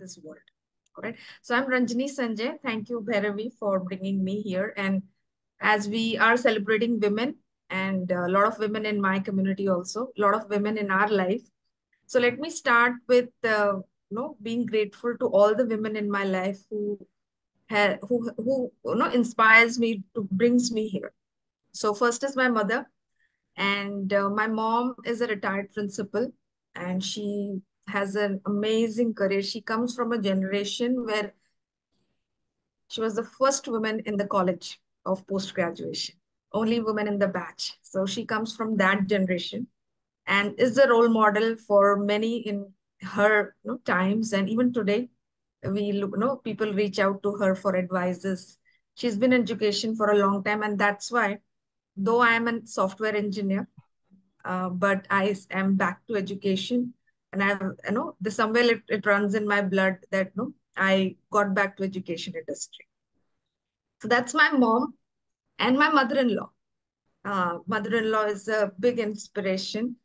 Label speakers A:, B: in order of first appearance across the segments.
A: this world. All right. So I'm Ranjini Sanjay. Thank you, Bhairavi, for bringing me here. And as we are celebrating women and a lot of women in my community also, a lot of women in our life. So let me start with being grateful to all the women in my life who inspires me to brings me here. So first is my mother, and my mom is a retired principal, and she has an amazing career. She comes from a generation where she was the first woman in the college of post graduation, only woman in the batch. So she comes from that generation and is a role model for many in her times. And even today, we look, people reach out to her for advices. She's been in education for a long time, and that's why, though I am a software engineer, but I am back to education, and I've the somewhere it runs in my blood that I got back to education industry. So that's my mom and my mother-in-law. Mother-in-law is a big inspiration,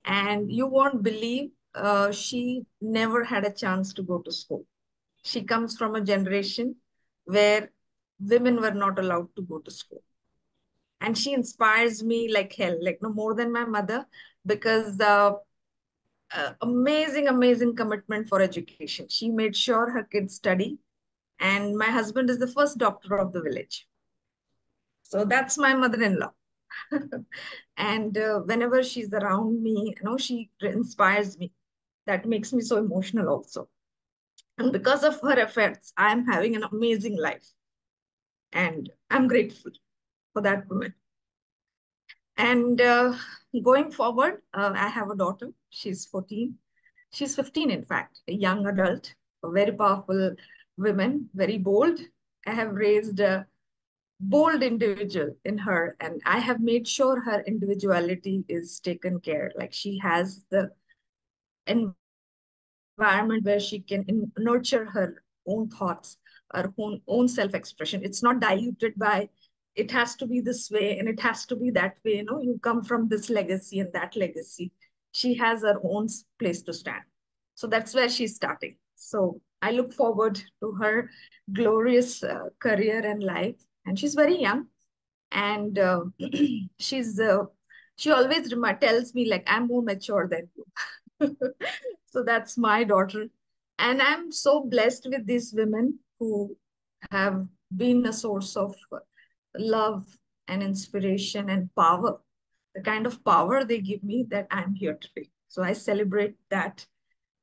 A: and you won't believe she never had a chance to go to school. She comes from a generation where women were not allowed to go to school, and she inspires me like hell, like no more than my mother, because amazing commitment for education. She made sure her kids study, and my husband is the first doctor of the village. So that's my mother-in-law. And whenever she's around me, she inspires me. That makes me so emotional also. And because of her efforts, I'm having an amazing life. And I'm grateful for that woman. And going forward, I have a daughter. She's 14. She's 15, in fact, a young adult, a very powerful woman, very bold. I have raised a bold individual in her, and I have made sure her individuality is taken care. Like she has the environment where she can nurture her own thoughts, her own self-expression. It's not diluted by it has to be this way and it has to be that way. You come from this legacy and that legacy. She has her own place to stand. So that's where she's starting. So I look forward to her glorious career and life. And she's very young, and she's she always tells me like I'm more mature than you. So that's my daughter, and I'm so blessed with these women who have been a source of love and inspiration and power, the kind of power they give me that I'm here today. So I celebrate that,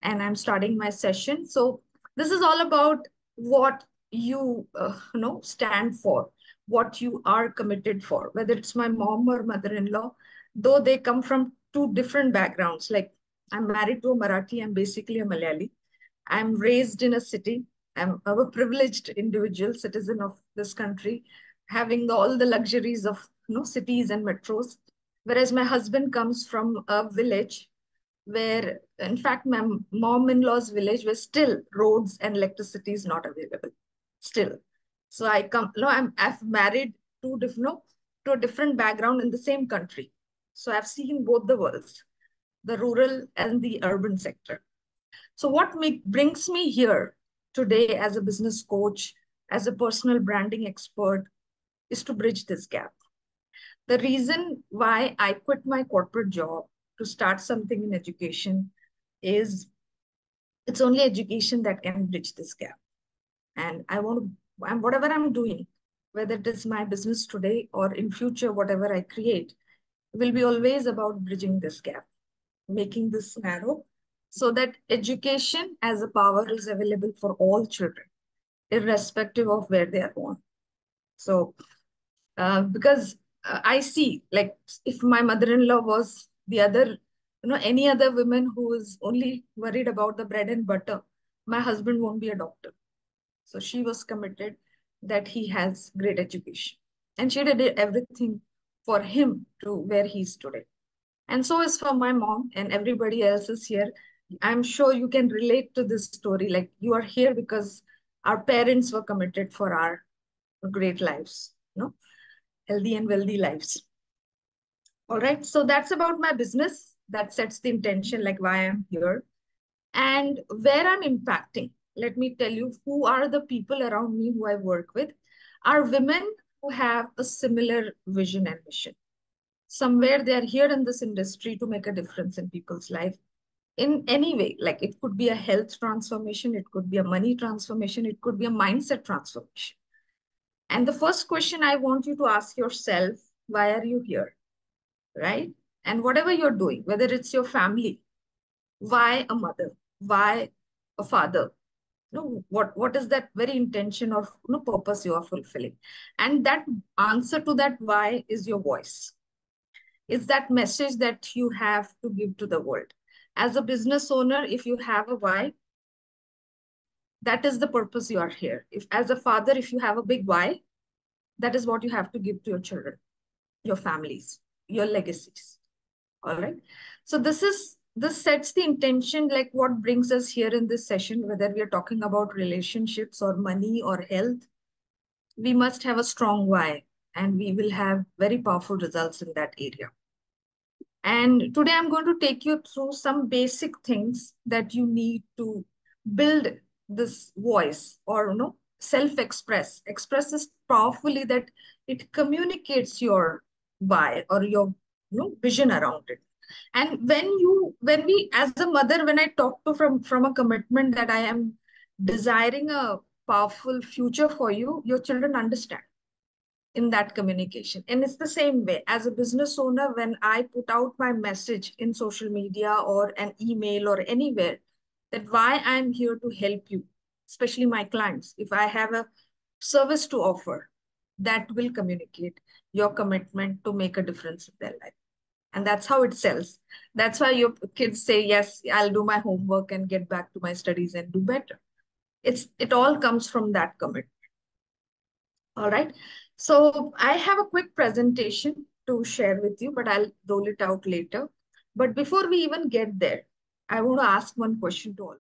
A: and I'm starting my session. So this is all about what you stand for, what you are committed for, whether it's my mom or mother-in-law, though they come from two different backgrounds. Like I'm married to a Marathi, I'm basically a Malayali. I'm raised in a city. I'm a privileged individual, citizen of this country, having all the luxuries of cities and metros. Whereas my husband comes from a village where, in fact, my mom-in-law's village, where still roads and electricity is not available, still. So I come, I've married to a different background in the same country. So I've seen both the worlds, the rural and the urban sector. So what brings me here today as a business coach, as a personal branding expert, is to bridge this gap. The reason why I quit my corporate job to start something in education is it's only education that can bridge this gap. And whatever I'm doing, whether it is my business today or in future, whatever I create, will be always about bridging this gap, making this narrow so that education as a power is available for all children, irrespective of where they are born. So because I see, like, if my mother-in-law was the other, any other woman who is only worried about the bread and butter, my husband won't be a doctor. So she was committed that he has great education. And she did everything for him to where he's today. And so is for my mom and everybody else is here. I'm sure you can relate to this story. Like you are here because our parents were committed for our great lives, healthy and wealthy lives. All right. So that's about my business. That sets the intention, like why I'm here and where I'm impacting. let me tell you who are the people around me who I work with are women who have a similar vision and mission. Somewhere they are here in this industry to make a difference in people's life in any way. Like it could be a health transformation, it could be a money transformation, it could be a mindset transformation. And the first question I want you to ask yourself, why are you here? Right? And whatever you're doing, whether it's your family, why a mother? Why a father? What is that very intention or purpose you are fulfilling? And that answer to that why is your voice. It's that message that you have to give to the world. As a business owner, if you have a why, that is the purpose you are here. If as a father, if you have a big why, that is what you have to give to your children, your families, your legacies. All right. So this sets the intention, like what brings us here in this session, whether we are talking about relationships or money or health, we must have a strong why, and we will have very powerful results in that area. And today I'm going to take you through some basic things that you need to build this voice or self-express. Express this powerfully that it communicates your why or your vision around it. And when we as a mother, when I talk to from a commitment that I am desiring a powerful future for you, your children understand in that communication. And it's the same way as a business owner, when I put out my message in social media or an email or anywhere, that why I'm here to help you, especially my clients. If I have a service to offer, that will communicate your commitment to make a difference in their life. And that's how it sells. That's why your kids say, yes, I'll do my homework and get back to my studies and do better. It all comes from that commitment. All right. So I have a quick presentation to share with you, but I'll roll it out later. But before we even get there, I want to ask one question to all.